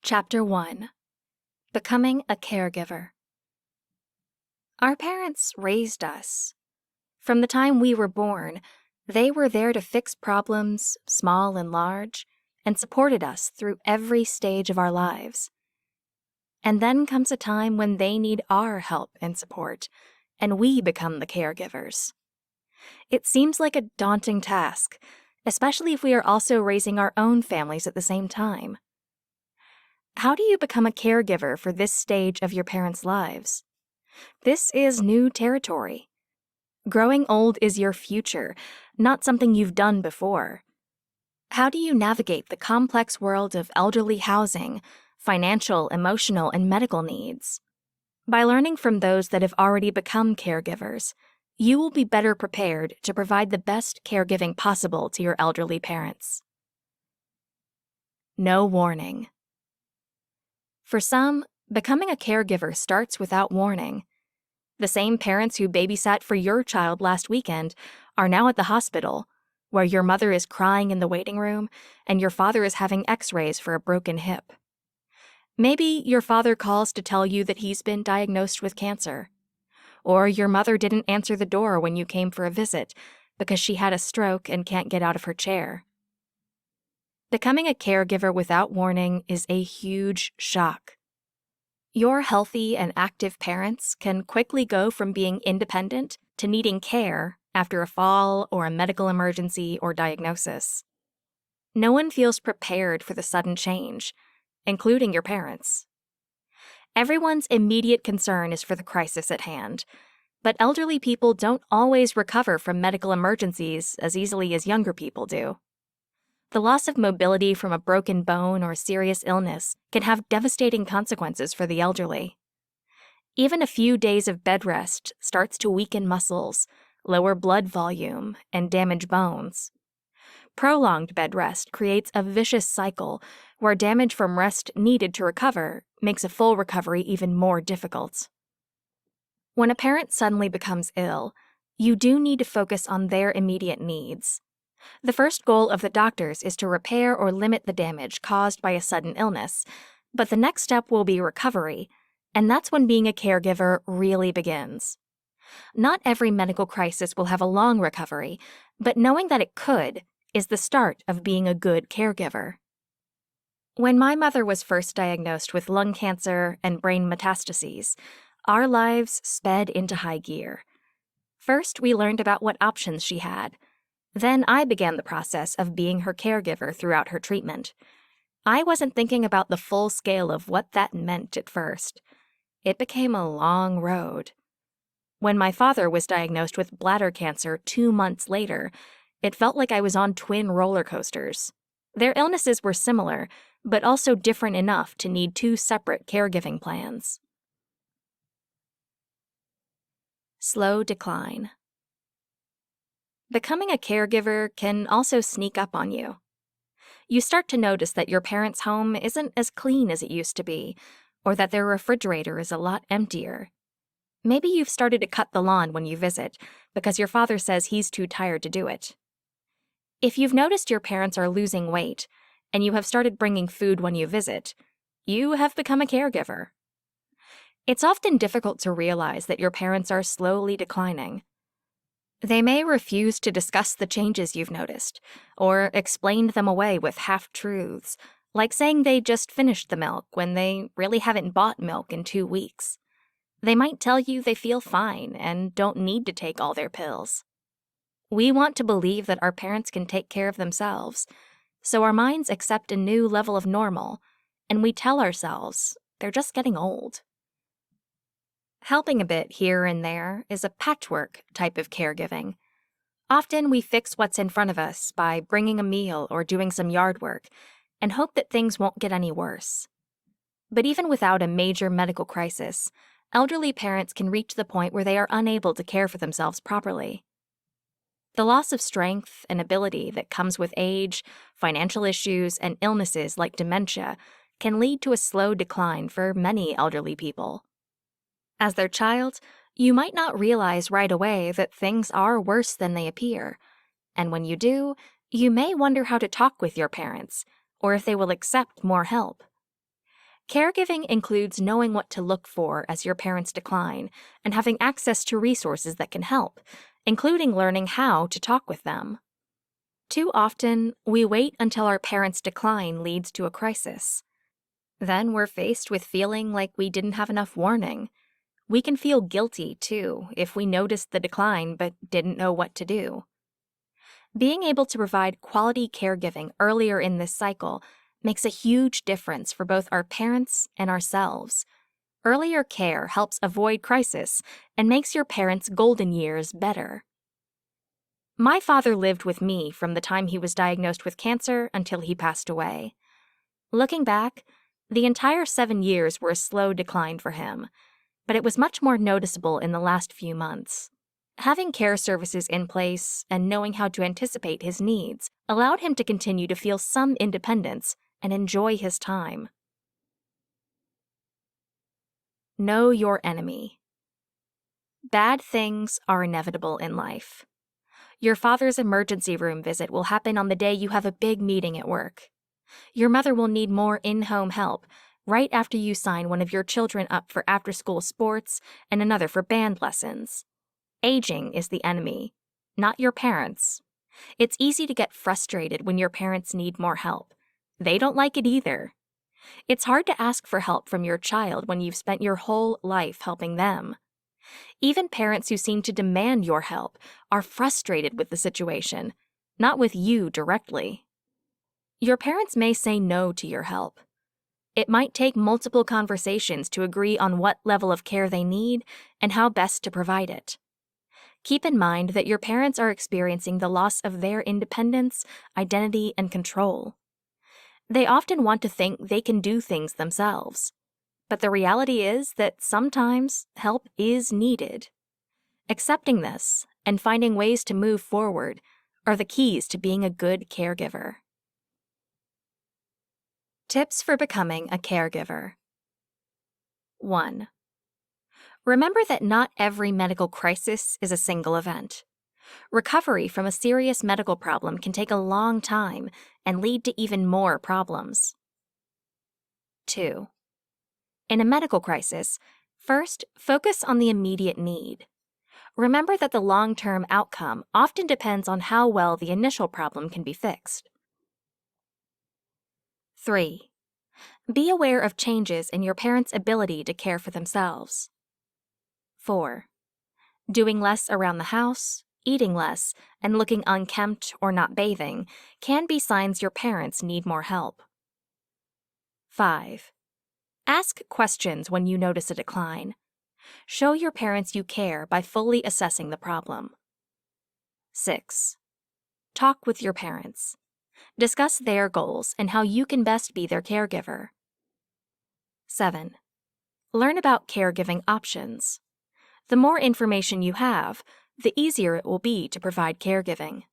Chapter 1: Becoming a Caregiver. Our parents raised us. From the time we were born, they were there to fix problems, small and large, and supported us through every stage of our lives. And then comes a time when they need our help and support, and we become the caregivers. It seems like a daunting task, especially if we are also raising our own families at the same time. How do you become a caregiver for this stage of your parents' lives? This is new territory. Growing old is your future, not something you've done before. How do you navigate the complex world of elderly housing, financial, emotional, and medical needs? By learning from those that have already become caregivers, you will be better prepared to provide the best caregiving possible to your elderly parents. No warning. For some, becoming a caregiver starts without warning. The same parents who babysat for your child last weekend are now at the hospital, where your mother is crying in the waiting room and your father is having x-rays for a broken hip. Maybe your father calls to tell you that he's been diagnosed with cancer. Or your mother didn't answer the door when you came for a visit because she had a stroke and can't get out of her chair. Becoming a caregiver without warning is a huge shock. Your healthy and active parents can quickly go from being independent to needing care after a fall or a medical emergency or diagnosis. No one feels prepared for the sudden change, including your parents. Everyone's immediate concern is for the crisis at hand, but elderly people don't always recover from medical emergencies as easily as younger people do. The loss of mobility from a broken bone or serious illness can have devastating consequences for the elderly. Even a few days of bed rest starts to weaken muscles, lower blood volume, and damage bones. Prolonged bed rest creates a vicious cycle where damage from rest needed to recover makes a full recovery even more difficult. When a parent suddenly becomes ill, you do need to focus on their immediate needs. The first goal of the doctors is to repair or limit the damage caused by a sudden illness, but the next step will be recovery, and that's when being a caregiver really begins. Not every medical crisis will have a long recovery, but knowing that it could is the start of being a good caregiver. When my mother was first diagnosed with lung cancer and brain metastases, our lives sped into high gear. First, we learned about what options she had. Then I began the process of being her caregiver throughout her treatment. I wasn't thinking about the full scale of what that meant at first. It became a long road. When my father was diagnosed with bladder cancer 2 months later, it felt like I was on twin roller coasters. Their illnesses were similar, but also different enough to need 2 separate caregiving plans. Slow decline. Becoming a caregiver can also sneak up on you. You start to notice that your parents' home isn't as clean as it used to be, or that their refrigerator is a lot emptier. Maybe you've started to cut the lawn when you visit, because your father says he's too tired to do it. If you've noticed your parents are losing weight, and you have started bringing food when you visit, you have become a caregiver. It's often difficult to realize that your parents are slowly declining. They may refuse to discuss the changes you've noticed, or explain them away with half-truths, like saying they just finished the milk when they really haven't bought milk in 2 weeks. They might tell you they feel fine and don't need to take all their pills. We want to believe that our parents can take care of themselves, so our minds accept a new level of normal, and we tell ourselves they're just getting old. Helping a bit here and there is a patchwork type of caregiving. Often we fix what's in front of us by bringing a meal or doing some yard work and hope that things won't get any worse. But even without a major medical crisis, elderly parents can reach the point where they are unable to care for themselves properly. The loss of strength and ability that comes with age, financial issues, and illnesses like dementia can lead to a slow decline for many elderly people. As their child, you might not realize right away that things are worse than they appear, and when you do, you may wonder how to talk with your parents, or if they will accept more help. Caregiving includes knowing what to look for as your parents decline and having access to resources that can help, including learning how to talk with them. Too often, we wait until our parents' decline leads to a crisis. Then we're faced with feeling like we didn't have enough warning. We can feel guilty, too, if we noticed the decline but didn't know what to do. Being able to provide quality caregiving earlier in this cycle makes a huge difference for both our parents and ourselves. Earlier care helps avoid crisis and makes your parents' golden years better. My father lived with me from the time he was diagnosed with cancer until he passed away. Looking back, the entire 7 years were a slow decline for him, but it was much more noticeable in the last few months. Having care services in place and knowing how to anticipate his needs allowed him to continue to feel some independence and enjoy his time. Know your enemy. Bad things are inevitable in life. Your father's emergency room visit will happen on the day you have a big meeting at work. Your mother will need more in-home help right after you sign one of your children up for after-school sports and another for band lessons. Aging is the enemy, not your parents. It's easy to get frustrated when your parents need more help. They don't like it either. It's hard to ask for help from your child when you've spent your whole life helping them. Even parents who seem to demand your help are frustrated with the situation, not with you directly. Your parents may say no to your help. It might take multiple conversations to agree on what level of care they need and how best to provide it. Keep in mind that your parents are experiencing the loss of their independence, identity, and control. They often want to think they can do things themselves. But the reality is that sometimes help is needed. Accepting this and finding ways to move forward are the keys to being a good caregiver. Tips for becoming a caregiver. 1. Remember that not every medical crisis is a single event. Recovery from a serious medical problem can take a long time and lead to even more problems. 2. In a medical crisis, first, focus on the immediate need. Remember that the long-term outcome often depends on how well the initial problem can be fixed. 3. Be aware of changes in your parents' ability to care for themselves. 4. Doing less around the house, eating less, and looking unkempt or not bathing can be signs your parents need more help. 5. Ask questions when you notice a decline. Show your parents you care by fully assessing the problem. 6. Talk with your parents. Discuss their goals and how you can best be their caregiver. 7. Learn about caregiving options. The more information you have, the easier it will be to provide caregiving.